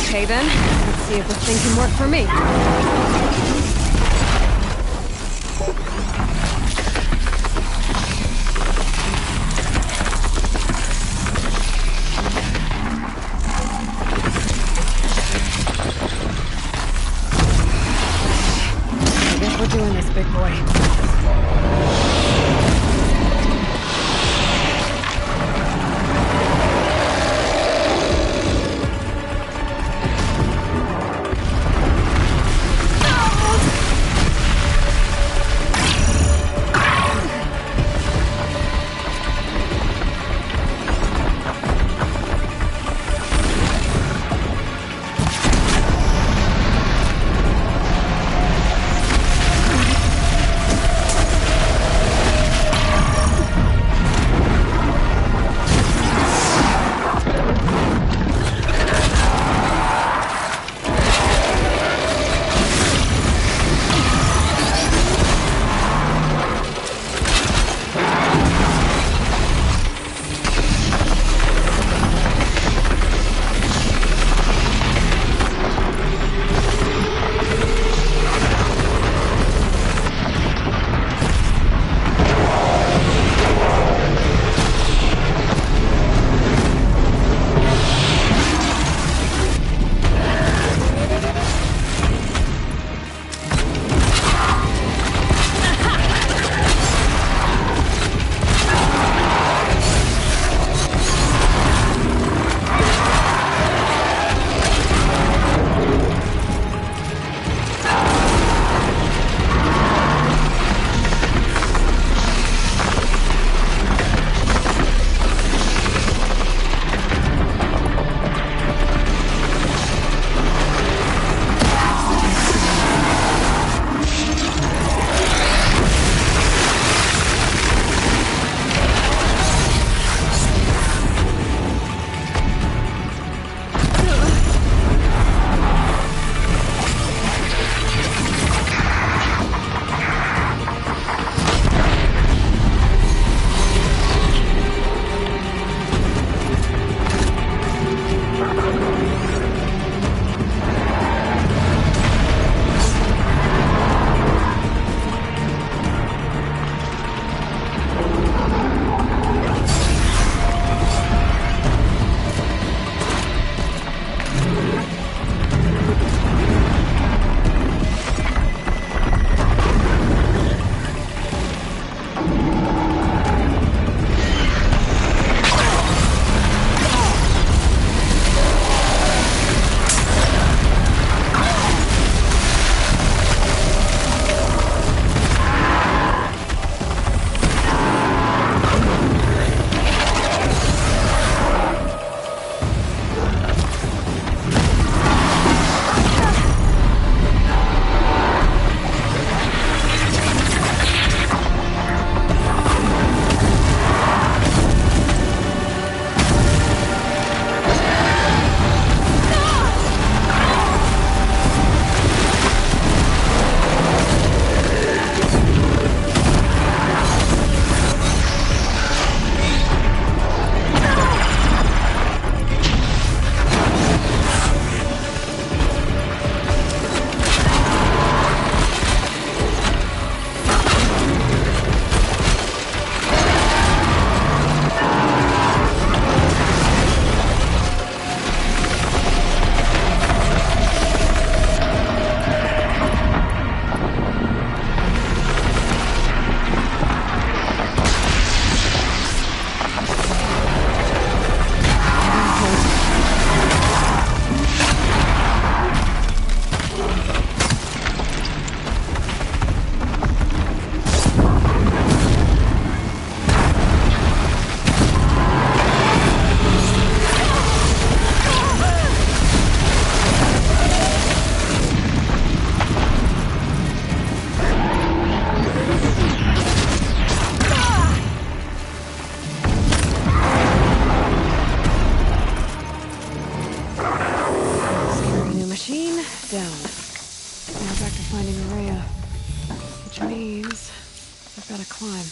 Okay then, let's see if this thing can work for me. I guess we're doing this, big boy. down. Now back to finding Araya. Which means I've got to climb.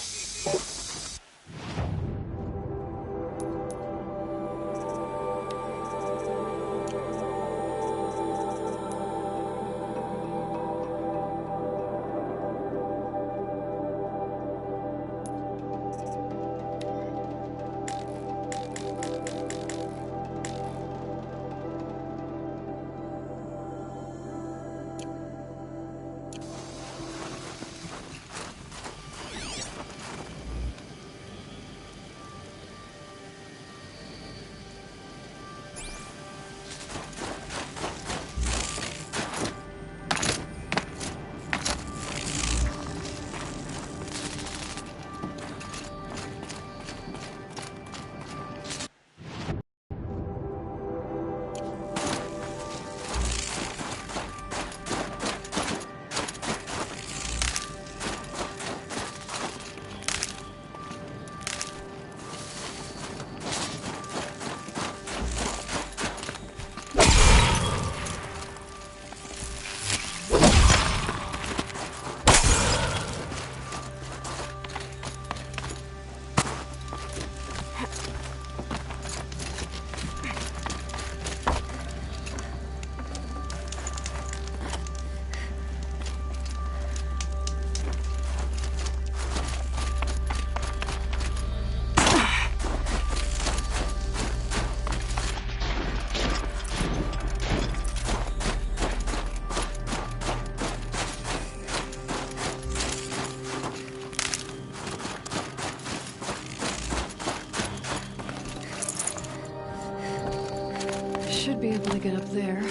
Should be able to get up there.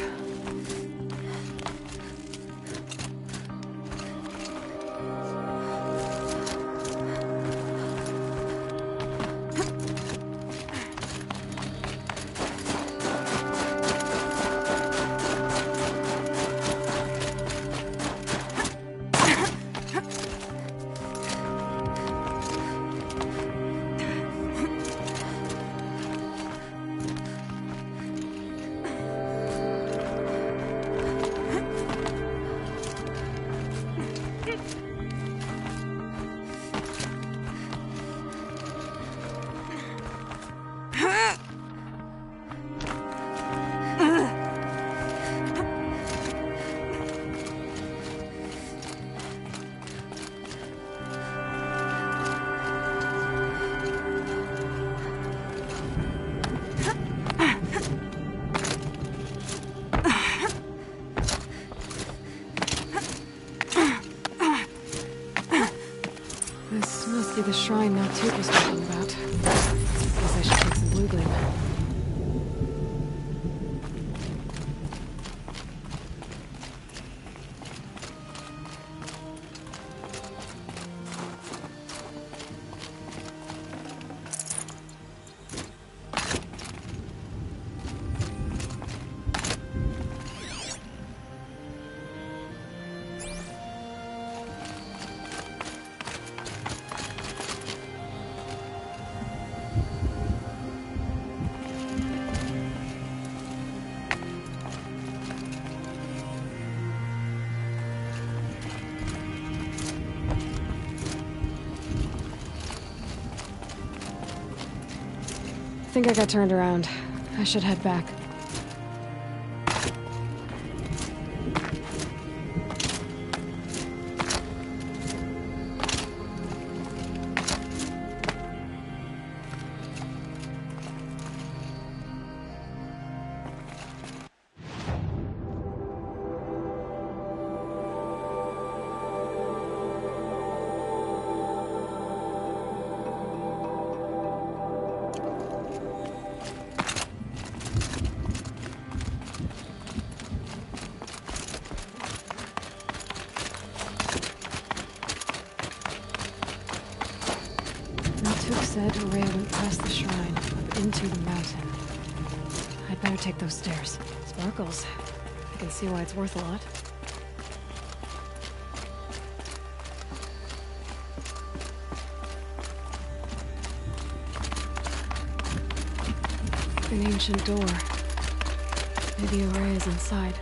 This must be the shrine Maltute was talking about. Guess I should take some blue gleam. I think I got turned around. I should head back. Maltute said Araya went past the shrine, up into the mountain. I'd better take those stairs. Sparkles. I can see why it's worth a lot. An ancient door. Maybe Araya's inside.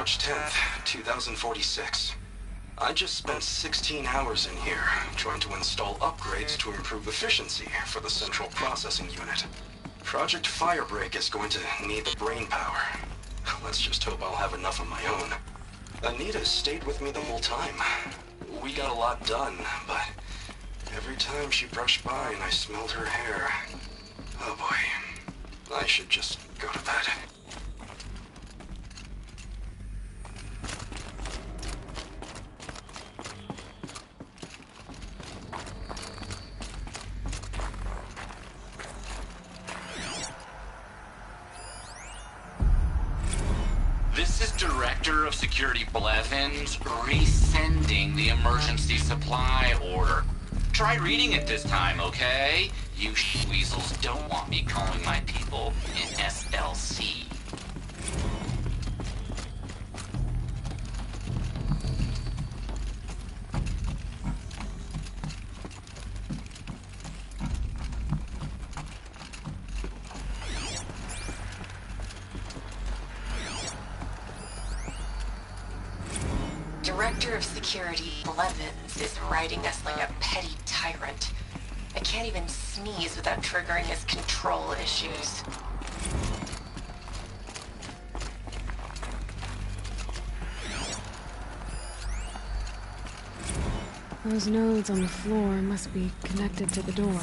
March 10th, 2046. I just spent 16 hours in here, trying to install upgrades to improve efficiency for the central processing unit. Project Firebreak is going to need the brain power. Let's just hope I'll have enough of my own. Anita stayed with me the whole time. We got a lot done, but every time she brushed by and I smelled her hair, oh boy, I should just go to bed. This is Director of Security Blevins resending the emergency supply order. Try reading it this time, okay? You weasels don't want me calling my people in SLC. Director of Security Blevins is writing us like a petty tyrant. I can't even sneeze without triggering his control issues. Those nodes on the floor must be connected to the door.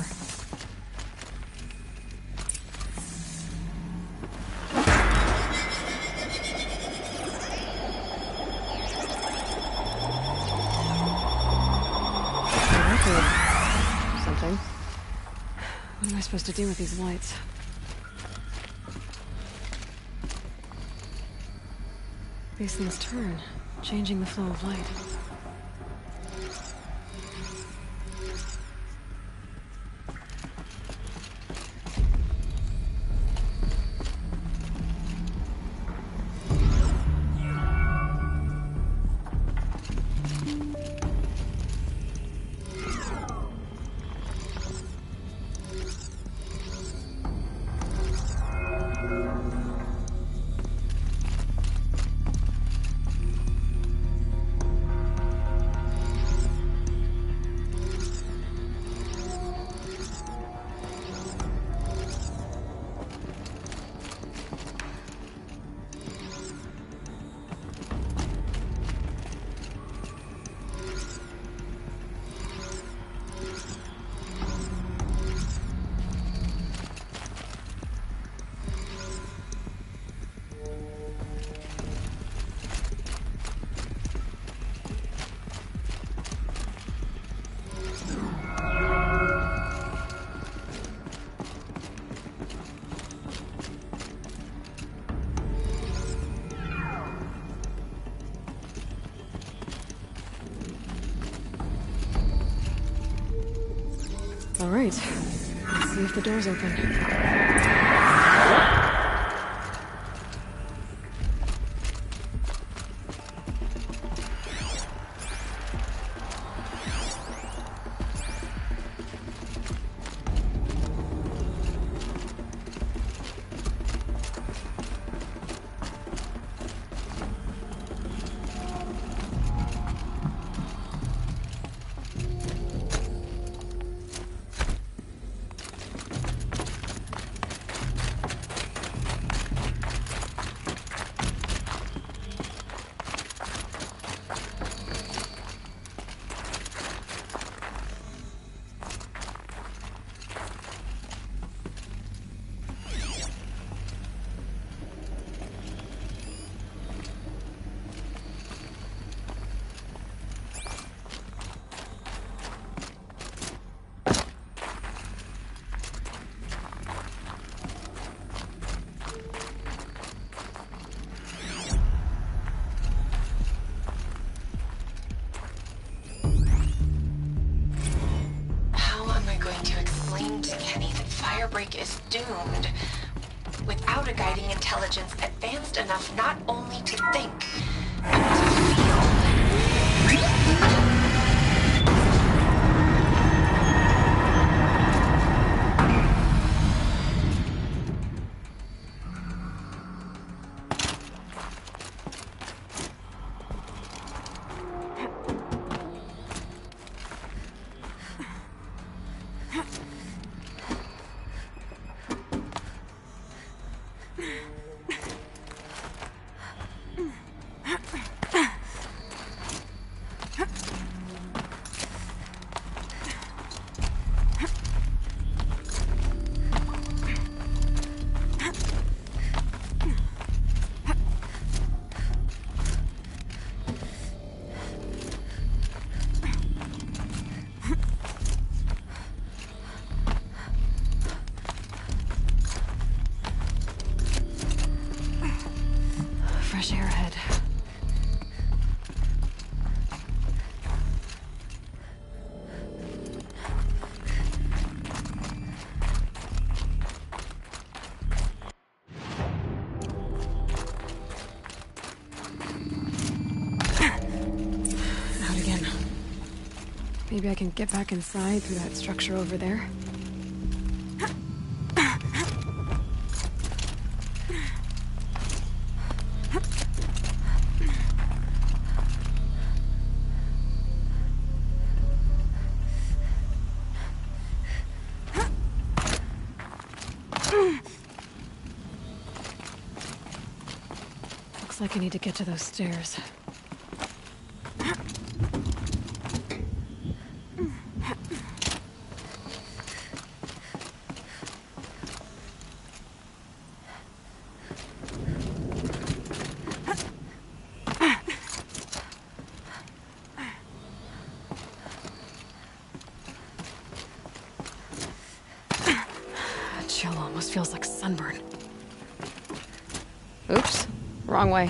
Something. What am I supposed to do with these lights? These things turn, changing the flow of light. All right, let's see if the door's open. Firebreak is doomed without a guiding intelligence advanced enough not only to think, but to feel. fresh air ahead. Out again. Maybe I can get back inside through that structure over there. Looks like I need to get to those stairs. Chill almost feels like sunburn. Oops, wrong way.